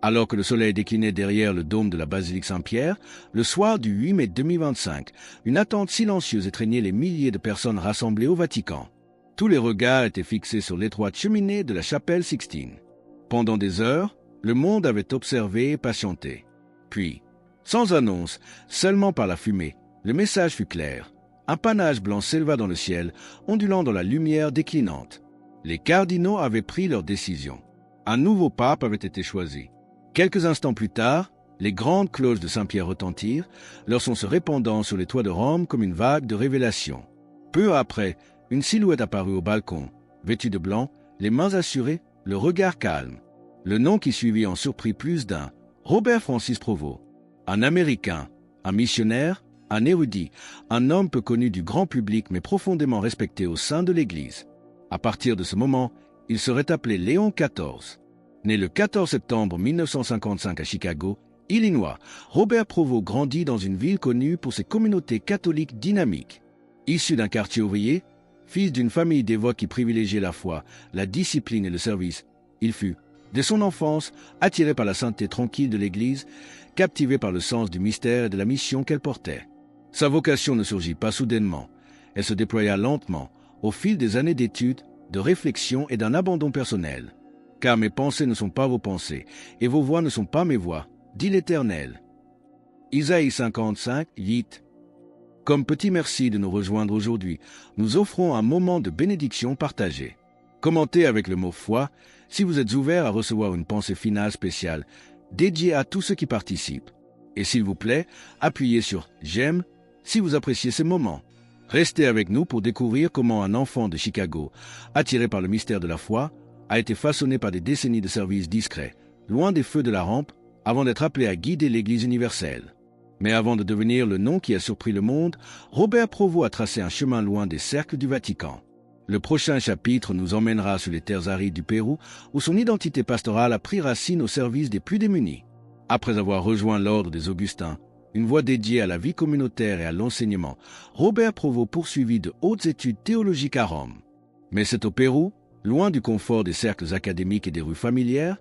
Alors que le soleil déclinait derrière le dôme de la basilique Saint-Pierre, le soir du 8 mai 2025, une attente silencieuse étreignait les milliers de personnes rassemblées au Vatican. Tous les regards étaient fixés sur l'étroite cheminée de la chapelle Sixtine. Pendant des heures, le monde avait observé et patienté. Puis, sans annonce, seulement par la fumée, le message fut clair. Un panache blanc s'éleva dans le ciel, ondulant dans la lumière déclinante. Les cardinaux avaient pris leur décision. Un nouveau pape avait été choisi. Quelques instants plus tard, les grandes cloches de Saint-Pierre retentirent, leur son se répandant sur les toits de Rome comme une vague de révélation. Peu après, une silhouette apparut au balcon, vêtue de blanc, les mains assurées, le regard calme. Le nom qui suivit en surprit plus d'un, Robert Francis Provost. Un Américain, un missionnaire, un érudit, un homme peu connu du grand public mais profondément respecté au sein de l'Église. À partir de ce moment, il serait appelé Léon XIV. Né le 14 septembre 1955 à Chicago, Illinois, Robert Provost grandit dans une ville connue pour ses communautés catholiques dynamiques. Issu d'un quartier ouvrier, fils d'une famille dévote qui privilégiait la foi, la discipline et le service, il fut, dès son enfance, attiré par la sainteté tranquille de l'Église, captivé par le sens du mystère et de la mission qu'elle portait. Sa vocation ne surgit pas soudainement, elle se déploya lentement, au fil des années d'études, de réflexion et d'un abandon personnel. Car mes pensées ne sont pas vos pensées, et vos voix ne sont pas mes voix, dit l'Éternel. Isaïe 55, 8. Comme petit merci de nous rejoindre aujourd'hui, nous offrons un moment de bénédiction partagée. Commentez avec le mot foi si vous êtes ouvert à recevoir une pensée finale spéciale, dédiée à tous ceux qui participent. Et s'il vous plaît, appuyez sur « J'aime » si vous appréciez ces moments. Restez avec nous pour découvrir comment un enfant de Chicago, attiré par le mystère de la foi, a été façonné par des décennies de service discret, loin des feux de la rampe, avant d'être appelé à guider l'Église universelle. Mais avant de devenir le nom qui a surpris le monde, Robert Provost a tracé un chemin loin des cercles du Vatican. Le prochain chapitre nous emmènera sur les terres arides du Pérou, où son identité pastorale a pris racine au service des plus démunis. Après avoir rejoint l'ordre des Augustins, une voie dédiée à la vie communautaire et à l'enseignement, Robert Provost poursuivit de hautes études théologiques à Rome. Mais c'est au Pérou, loin du confort des cercles académiques et des rues familières,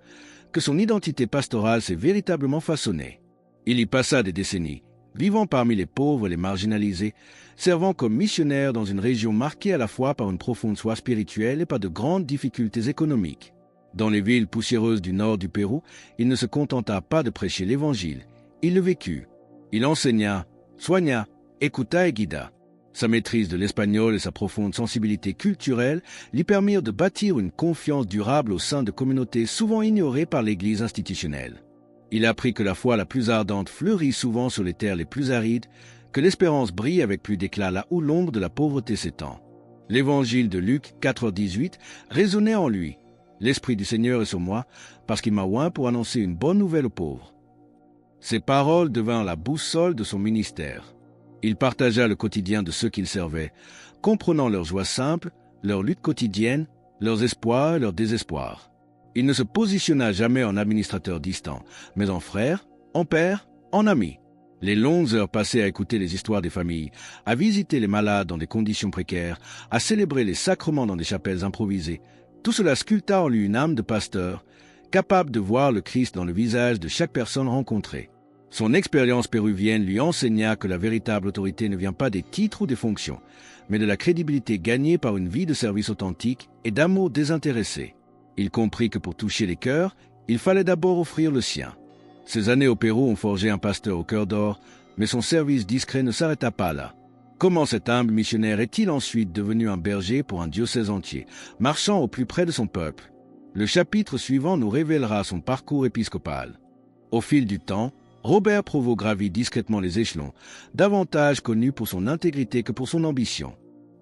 que son identité pastorale s'est véritablement façonnée. Il y passa des décennies, vivant parmi les pauvres et les marginalisés, servant comme missionnaire dans une région marquée à la fois par une profonde soif spirituelle et par de grandes difficultés économiques. Dans les villes poussiéreuses du nord du Pérou, il ne se contenta pas de prêcher l'Évangile, il le vécut. Il enseigna, soigna, écouta et guida. Sa maîtrise de l'espagnol et sa profonde sensibilité culturelle lui permirent de bâtir une confiance durable au sein de communautés souvent ignorées par l'Église institutionnelle. Il apprit que la foi la plus ardente fleurit souvent sur les terres les plus arides, que l'espérance brille avec plus d'éclat là où l'ombre de la pauvreté s'étend. L'Évangile de Luc 4,18 résonnait en lui. « L'Esprit du Seigneur est sur moi, parce qu'il m'a oint pour annoncer une bonne nouvelle aux pauvres. » Ces paroles devinrent la boussole de son ministère. Il partagea le quotidien de ceux qu'il servait, comprenant leurs joies simples, leurs luttes quotidiennes, leurs espoirs et leurs désespoirs. Il ne se positionna jamais en administrateur distant, mais en frère, en père, en ami. Les longues heures passées à écouter les histoires des familles, à visiter les malades dans des conditions précaires, à célébrer les sacrements dans des chapelles improvisées, tout cela sculpta en lui une âme de pasteur, capable de voir le Christ dans le visage de chaque personne rencontrée. Son expérience péruvienne lui enseigna que la véritable autorité ne vient pas des titres ou des fonctions, mais de la crédibilité gagnée par une vie de service authentique et d'amour désintéressé. Il comprit que pour toucher les cœurs, il fallait d'abord offrir le sien. Ses années au Pérou ont forgé un pasteur au cœur d'or, mais son service discret ne s'arrêta pas là. Comment cet humble missionnaire est-il ensuite devenu un berger pour un diocèse entier, marchant au plus près de son peuple? Le chapitre suivant nous révélera son parcours épiscopal. Au fil du temps, Robert Provost gravit discrètement les échelons, davantage connu pour son intégrité que pour son ambition.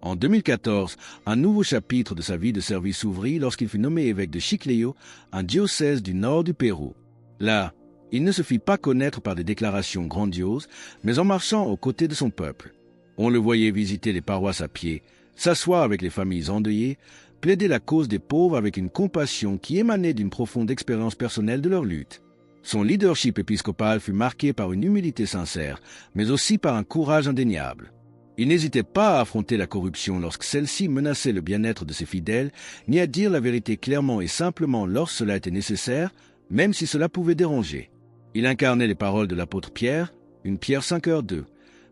En 2014, un nouveau chapitre de sa vie de service s'ouvrit lorsqu'il fut nommé évêque de Chiclayo, un diocèse du nord du Pérou. Là, il ne se fit pas connaître par des déclarations grandioses, mais en marchant aux côtés de son peuple. On le voyait visiter les paroisses à pied, s'asseoir avec les familles endeuillées, plaider la cause des pauvres avec une compassion qui émanait d'une profonde expérience personnelle de leur lutte. Son leadership épiscopal fut marqué par une humilité sincère, mais aussi par un courage indéniable. Il n'hésitait pas à affronter la corruption lorsque celle-ci menaçait le bien-être de ses fidèles, ni à dire la vérité clairement et simplement lorsque cela était nécessaire, même si cela pouvait déranger. Il incarnait les paroles de l'apôtre Pierre, une Pierre 5h2.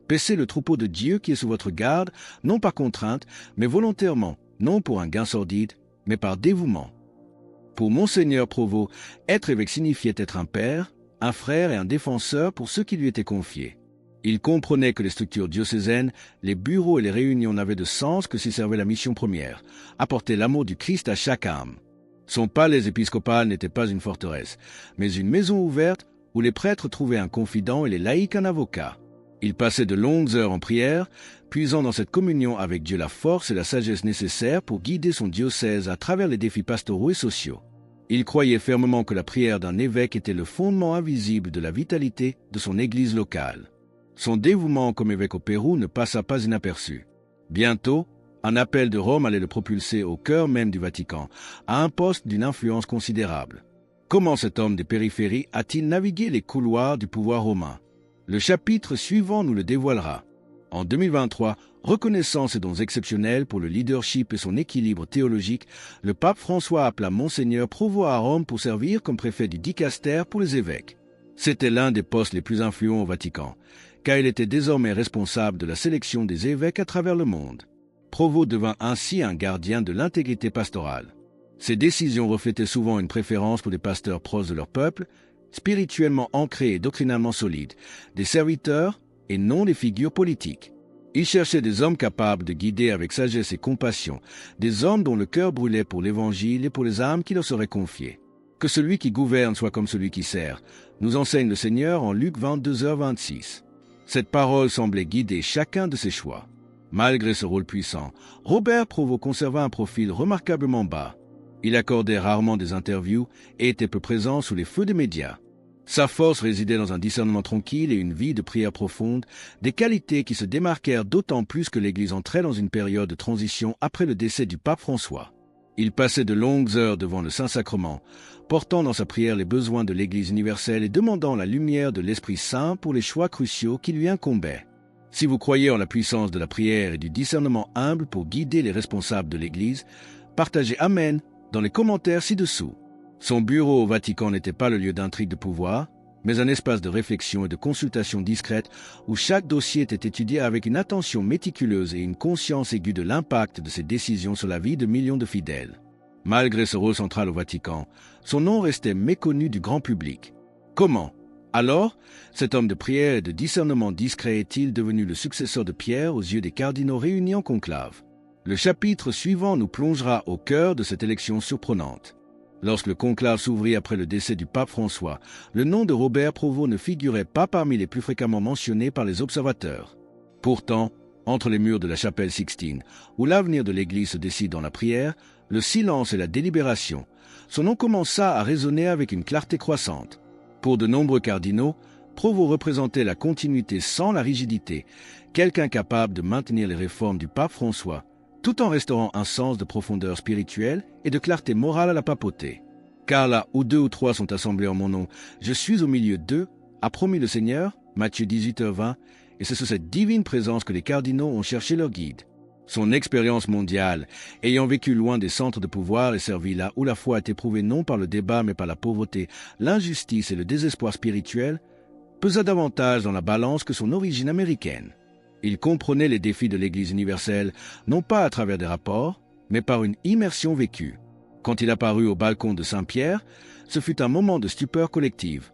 Paissez le troupeau de Dieu qui est sous votre garde, non par contrainte, mais volontairement, non pour un gain sordide, mais par dévouement. Pour Monseigneur Provost, être évêque signifiait être un père, un frère et un défenseur pour ceux qui lui étaient confiés. Il comprenait que les structures diocésaines, les bureaux et les réunions n'avaient de sens que s'ils servaient la mission première, apporter l'amour du Christ à chaque âme. Son palais épiscopal n'était pas une forteresse, mais une maison ouverte où les prêtres trouvaient un confident et les laïcs un avocat. Il passait de longues heures en prière, puisant dans cette communion avec Dieu la force et la sagesse nécessaires pour guider son diocèse à travers les défis pastoraux et sociaux. Il croyait fermement que la prière d'un évêque était le fondement invisible de la vitalité de son église locale. Son dévouement comme évêque au Pérou ne passa pas inaperçu. Bientôt, un appel de Rome allait le propulser au cœur même du Vatican, à un poste d'une influence considérable. Comment cet homme des périphéries a-t-il navigué les couloirs du pouvoir romain? Le chapitre suivant nous le dévoilera. En 2023, reconnaissant ses dons exceptionnels pour le leadership et son équilibre théologique, le pape François appela Monseigneur Provost à Rome pour servir comme préfet du dicaster pour les évêques. C'était l'un des postes les plus influents au Vatican, car il était désormais responsable de la sélection des évêques à travers le monde. Provost devint ainsi un gardien de l'intégrité pastorale. Ses décisions reflétaient souvent une préférence pour des pasteurs proches de leur peuple, spirituellement ancrés et doctrinalement solides, des serviteurs et non des figures politiques. Il cherchait des hommes capables de guider avec sagesse et compassion, des hommes dont le cœur brûlait pour l'Évangile et pour les âmes qui leur seraient confiées. Que celui qui gouverne soit comme celui qui sert, nous enseigne le Seigneur en Luc 22h26. Cette parole semblait guider chacun de ses choix. Malgré ce rôle puissant, Robert Provost conserva un profil remarquablement bas. Il accordait rarement des interviews et était peu présent sous les feux des médias. Sa force résidait dans un discernement tranquille et une vie de prière profonde, des qualités qui se démarquèrent d'autant plus que l'Église entrait dans une période de transition après le décès du pape François. Il passait de longues heures devant le Saint-Sacrement, portant dans sa prière les besoins de l'Église universelle et demandant la lumière de l'Esprit Saint pour les choix cruciaux qui lui incombaient. Si vous croyez en la puissance de la prière et du discernement humble pour guider les responsables de l'Église, partagez Amen dans les commentaires ci-dessous. Son bureau au Vatican n'était pas le lieu d'intrigue de pouvoir, mais un espace de réflexion et de consultation discrète où chaque dossier était étudié avec une attention méticuleuse et une conscience aiguë de l'impact de ses décisions sur la vie de millions de fidèles. Malgré ce rôle central au Vatican, son nom restait méconnu du grand public. Comment, alors, cet homme de prière et de discernement discret est-il devenu le successeur de Pierre aux yeux des cardinaux réunis en conclave? Le chapitre suivant nous plongera au cœur de cette élection surprenante. Lorsque le conclave s'ouvrit après le décès du pape François, le nom de Robert Provost ne figurait pas parmi les plus fréquemment mentionnés par les observateurs. Pourtant, entre les murs de la chapelle Sixtine, où l'avenir de l'Église se décide dans la prière, le silence et la délibération, son nom commença à résonner avec une clarté croissante. Pour de nombreux cardinaux, Provost représentait la continuité sans la rigidité, quelqu'un capable de maintenir les réformes du pape François, tout en restaurant un sens de profondeur spirituelle et de clarté morale à la papauté. Car là où 2 ou 3 sont assemblés en mon nom, je suis au milieu d'eux, a promis le Seigneur, Matthieu 18h20, et c'est sous cette divine présence que les cardinaux ont cherché leur guide. Son expérience mondiale, ayant vécu loin des centres de pouvoir et servi là où la foi est éprouvée non par le débat mais par la pauvreté, l'injustice et le désespoir spirituel, pesa davantage dans la balance que son origine américaine. Il comprenait les défis de l'Église universelle, non pas à travers des rapports, mais par une immersion vécue. Quand il apparut au balcon de Saint-Pierre, ce fut un moment de stupeur collective.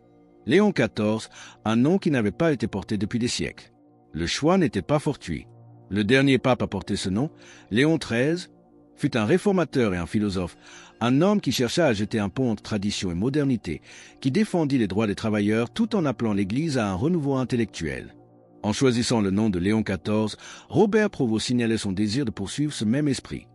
Léon XIV, un nom qui n'avait pas été porté depuis des siècles. Le choix n'était pas fortuit. Le dernier pape à porter ce nom, Léon XIII, fut un réformateur et un philosophe, un homme qui chercha à jeter un pont entre tradition et modernité, qui défendit les droits des travailleurs tout en appelant l'Église à un renouveau intellectuel. En choisissant le nom de Léon XIV, Robert Provost signalait son désir de poursuivre ce même esprit.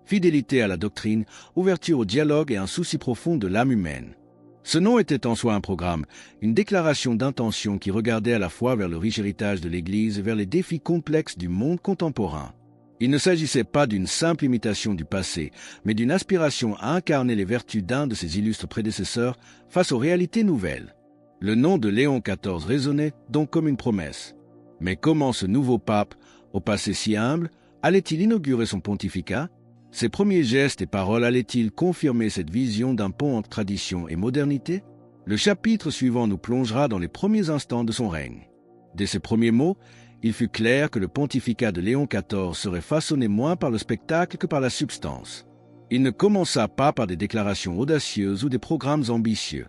Fidélité à la doctrine, ouverture au dialogue et un souci profond de l'âme humaine. Ce nom était en soi un programme, une déclaration d'intention qui regardait à la fois vers le riche héritage de l'Église et vers les défis complexes du monde contemporain. Il ne s'agissait pas d'une simple imitation du passé, mais d'une aspiration à incarner les vertus d'un de ses illustres prédécesseurs face aux réalités nouvelles. Le nom de Léon XIV résonnait donc comme une promesse. Mais comment ce nouveau pape, au passé si humble, allait-il inaugurer son pontificat? Ses premiers gestes et paroles allaient-ils confirmer cette vision d'un pont entre tradition et modernité? Le chapitre suivant nous plongera dans les premiers instants de son règne. Dès ses premiers mots, il fut clair que le pontificat de Léon XIV serait façonné moins par le spectacle que par la substance. Il ne commença pas par des déclarations audacieuses ou des programmes ambitieux.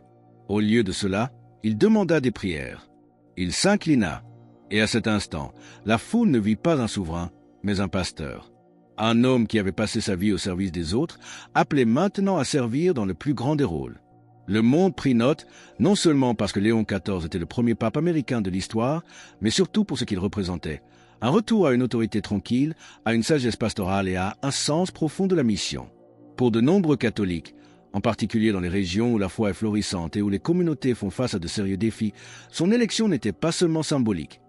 Au lieu de cela, il demanda des prières. Il s'inclina, et à cet instant, la foule ne vit pas un souverain, mais un pasteur. Un homme qui avait passé sa vie au service des autres, appelé maintenant à servir dans le plus grand des rôles. Le monde prit note, non seulement parce que Léon XIV était le premier pape américain de l'histoire, mais surtout pour ce qu'il représentait. Un retour à une autorité tranquille, à une sagesse pastorale et à un sens profond de la mission. Pour de nombreux catholiques, en particulier dans les régions où la foi est florissante et où les communautés font face à de sérieux défis, son élection n'était pas seulement symbolique,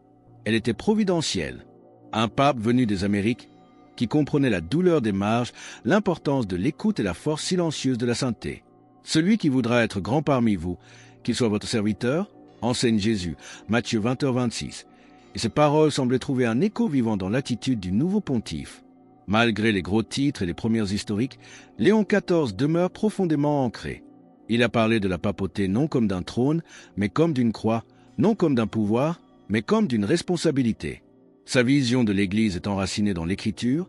elle était providentielle. Un pape venu des Amériques, qui comprenait la douleur des marges, l'importance de l'écoute et la force silencieuse de la sainteté. Celui qui voudra être grand parmi vous, qu'il soit votre serviteur, enseigne Jésus, Matthieu 20h26. Et ces paroles semblaient trouver un écho vivant dans l'attitude du nouveau pontife. Malgré les gros titres et les premières historiques, Léon XIV demeure profondément ancré. Il a parlé de la papauté non comme d'un trône, mais comme d'une croix, non comme d'un pouvoir, mais comme d'une responsabilité. Sa vision de l'Église est enracinée dans l'Écriture,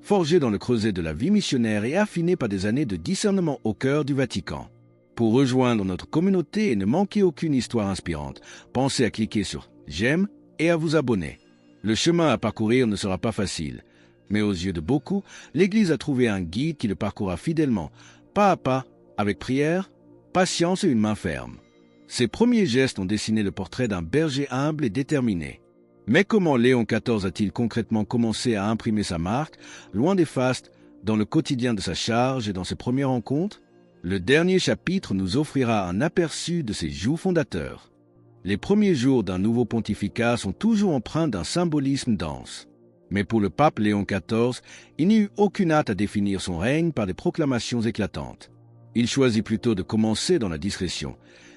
forgée dans le creuset de la vie missionnaire et affinée par des années de discernement au cœur du Vatican. Pour rejoindre notre communauté et ne manquer aucune histoire inspirante, pensez à cliquer sur « J'aime » et à vous abonner. Le chemin à parcourir ne sera pas facile, mais aux yeux de beaucoup, l'Église a trouvé un guide qui le parcourra fidèlement, pas à pas, avec prière, patience et une main ferme. Ses premiers gestes ont dessiné le portrait d'un berger humble et déterminé. Mais comment Léon XIV a-t-il concrètement commencé à imprimer sa marque, loin des fastes, dans le quotidien de sa charge et dans ses premières rencontres? Le dernier chapitre nous offrira un aperçu de ses jours fondateurs. Les premiers jours d'un nouveau pontificat sont toujours empreints d'un symbolisme dense. Mais pour le pape Léon XIV, il n'y eut aucune hâte à définir son règne par des proclamations éclatantes. Il choisit plutôt de commencer dans la discrétion,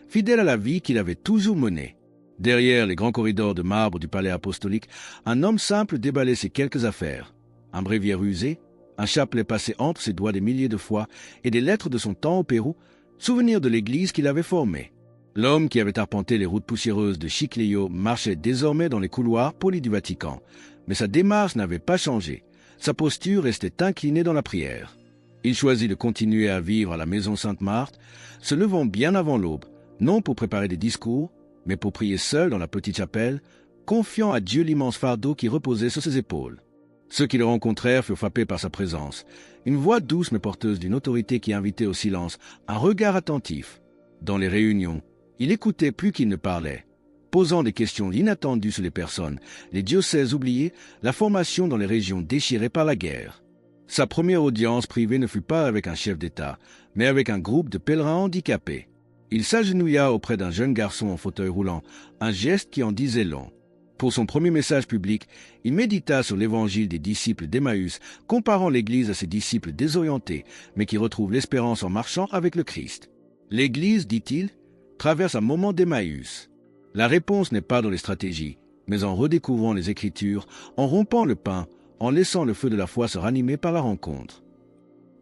fidèle à la vie qu'il avait toujours menée. Derrière les grands corridors de marbre du palais apostolique, un homme simple déballait ses quelques affaires. Un bréviaire usé, un chapelet passé entre ses doigts des milliers de fois et des lettres de son temps au Pérou, souvenir de l'église qu'il avait formée. L'homme qui avait arpenté les routes poussiéreuses de Chiclayo marchait désormais dans les couloirs polis du Vatican. Mais sa démarche n'avait pas changé. Sa posture restait inclinée dans la prière. Il choisit de continuer à vivre à la maison Sainte-Marthe, se levant bien avant l'aube, non pour préparer des discours, mais pour prier seul dans la petite chapelle, confiant à Dieu l'immense fardeau qui reposait sur ses épaules. Ceux qui le rencontrèrent furent frappés par sa présence. Une voix douce mais porteuse d'une autorité qui invitait au silence, un regard attentif. Dans les réunions, il écoutait plus qu'il ne parlait, posant des questions inattendues sur les personnes, les diocèses oubliés, la formation dans les régions déchirées par la guerre. Sa première audience privée ne fut pas avec un chef d'État, mais avec un groupe de pèlerins handicapés. Il s'agenouilla auprès d'un jeune garçon en fauteuil roulant, un geste qui en disait long. Pour son premier message public, il médita sur l'évangile des disciples d'Emmaüs, comparant l'Église à ses disciples désorientés, mais qui retrouvent l'espérance en marchant avec le Christ. L'Église, dit-il, traverse un moment d'Emmaüs. La réponse n'est pas dans les stratégies, mais en redécouvrant les Écritures, en rompant le pain, en laissant le feu de la foi se ranimer par la rencontre.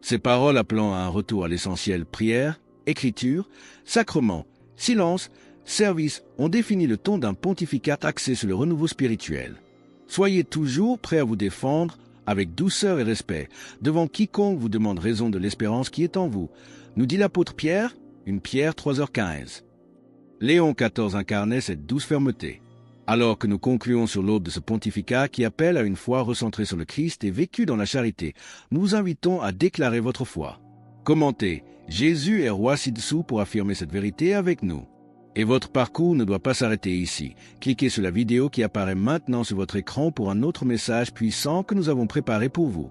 Ces paroles appelant à un retour à l'essentiel, prière, Écriture, sacrement, silence, service ont défini le ton d'un pontificat axé sur le renouveau spirituel. Soyez toujours prêts à vous défendre avec douceur et respect devant quiconque vous demande raison de l'espérance qui est en vous, nous dit l'apôtre Pierre, une Pierre 3h15. Léon XIV incarnait cette douce fermeté. Alors que nous concluons sur l'aube de ce pontificat qui appelle à une foi recentrée sur le Christ et vécue dans la charité, nous vous invitons à déclarer votre foi. Commentez « Jésus est roi ci-dessous » pour affirmer cette vérité avec nous. Et votre parcours ne doit pas s'arrêter ici. Cliquez sur la vidéo qui apparaît maintenant sur votre écran pour un autre message puissant que nous avons préparé pour vous.